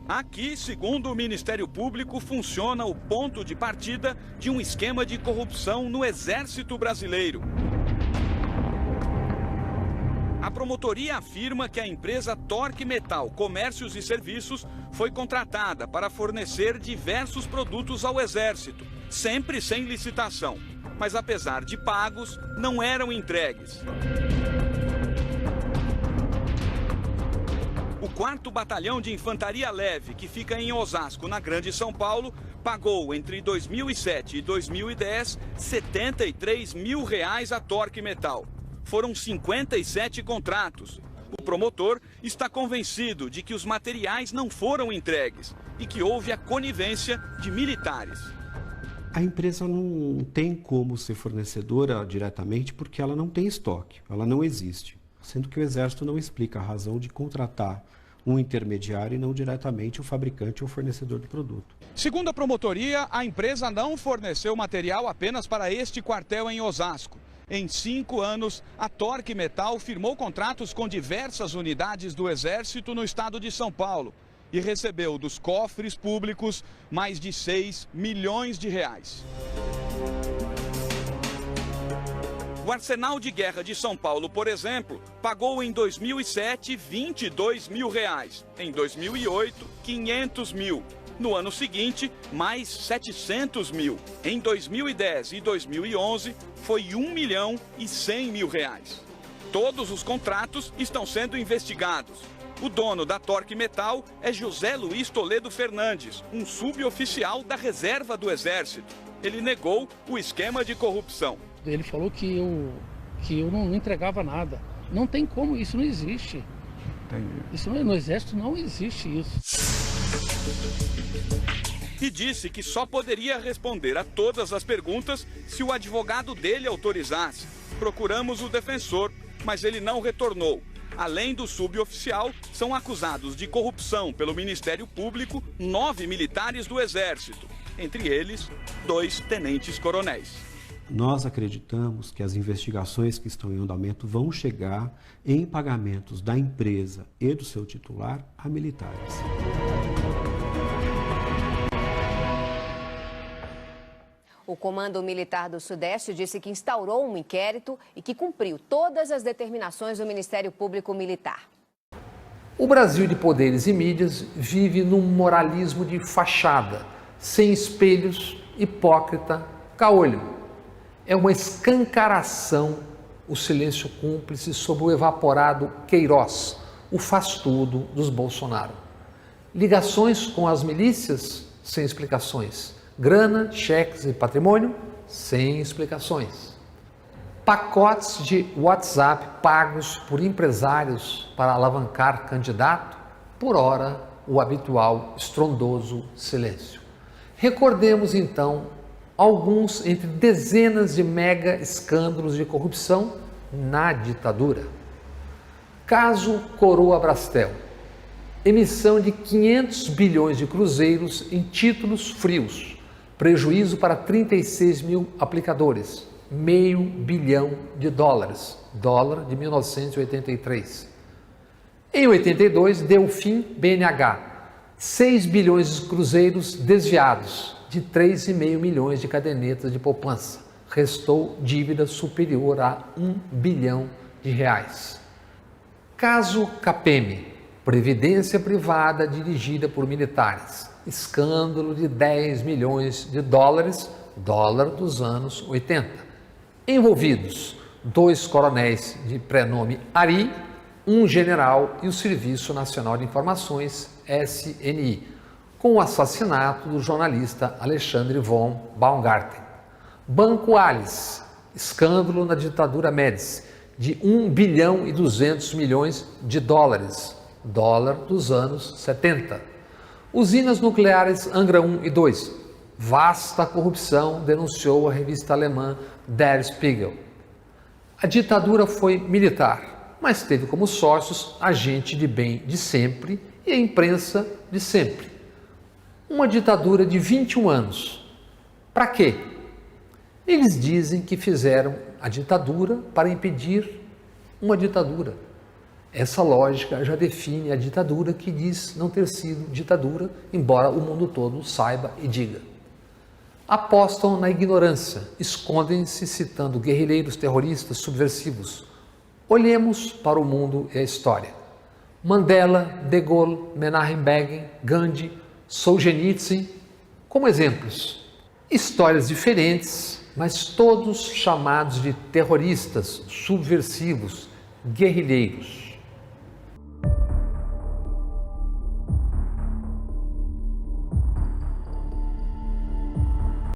Aqui, segundo o Ministério Público, funciona o ponto de partida de um esquema de corrupção no Exército Brasileiro. A promotoria afirma que a empresa Torque Metal Comércios e Serviços foi contratada para fornecer diversos produtos ao Exército, sempre sem licitação. Mas apesar de pagos, não eram entregues. O 4º Batalhão de Infantaria Leve, que fica em Osasco, na Grande São Paulo, pagou entre 2007 e 2010 R$73 mil à Torque Metal. Foram 57 contratos. O promotor está convencido de que os materiais não foram entregues e que houve a conivência de militares. A empresa não tem como ser fornecedora diretamente porque ela não tem estoque, ela não existe. Sendo que o Exército não explica a razão de contratar um intermediário e não diretamente o fabricante ou fornecedor do produto. Segundo a promotoria, a empresa não forneceu material apenas para este quartel em Osasco. Em 5 anos, a Torque Metal firmou contratos com diversas unidades do Exército no estado de São Paulo e recebeu dos cofres públicos mais de R$6 milhões. O Arsenal de Guerra de São Paulo, por exemplo, pagou em 2007 R$22 mil. Em 2008, R$500 mil. No ano seguinte, mais R$700 mil. Em 2010 e 2011, foi R$1.100.000. Todos os contratos estão sendo investigados. O dono da Torque Metal é José Luiz Toledo Fernandes, um suboficial da reserva do Exército. Ele negou o esquema de corrupção. Ele falou que eu não entregava nada. Não tem como, isso não existe. Isso no Exército não existe isso. E disse que só poderia responder a todas as perguntas se o advogado dele autorizasse. Procuramos o defensor, mas ele não retornou. Além do suboficial, são acusados de corrupção pelo Ministério Público 9 militares do Exército. Entre eles, 2 tenentes-coronéis. Nós acreditamos que as investigações que estão em andamento vão chegar em pagamentos da empresa e do seu titular a militares. O Comando Militar do Sudeste disse que instaurou um inquérito e que cumpriu todas as determinações do Ministério Público Militar. O Brasil de poderes e mídias vive num moralismo de fachada, sem espelhos, hipócrita, caolho. É uma escancaração o silêncio cúmplice sobre o evaporado Queiroz, o faz-tudo dos Bolsonaro. Ligações com as milícias, sem explicações. Grana, cheques e patrimônio, sem explicações. Pacotes de WhatsApp pagos por empresários para alavancar candidato, por hora o habitual estrondoso silêncio. Recordemos então alguns entre dezenas de mega escândalos de corrupção na ditadura. Caso Coroa Brastel. Emissão de 500 bilhões de cruzeiros em títulos frios. Prejuízo para 36 mil aplicadores. $500 bilhão. Dólar de 1983. Em 82, deu fim BNH. 6 bilhões de cruzeiros desviados. De 3,5 milhões de cadernetas de poupança. Restou dívida superior a R$1 bilhão. Caso CAPEM, Previdência Privada dirigida por militares. Escândalo de 10 milhões de dólares, dólar dos anos 80. Envolvidos, 2 coronéis de prenome Ari, um general e o Serviço Nacional de Informações, SNI, com o assassinato do jornalista Alexandre von Baumgarten. Banco Alice, escândalo na ditadura Médici, de 1 bilhão e 200 milhões de dólares, dólar dos anos 70. Usinas nucleares Angra 1 e 2, vasta corrupção, denunciou a revista alemã Der Spiegel. A ditadura foi militar, mas teve como sócios a gente de bem de sempre e a imprensa de sempre. Uma ditadura de 21 anos. Para quê? Eles dizem que fizeram a ditadura para impedir uma ditadura. Essa lógica já define a ditadura que diz não ter sido ditadura, embora o mundo todo saiba e diga. Apostam na ignorância, escondem-se citando guerrilheiros terroristas subversivos. Olhemos para o mundo e a história. Mandela, De Gaulle, Menachem Begin, Gandhi, Solzhenitsyn, como exemplos. Histórias diferentes, mas todos chamados de terroristas, subversivos, guerrilheiros.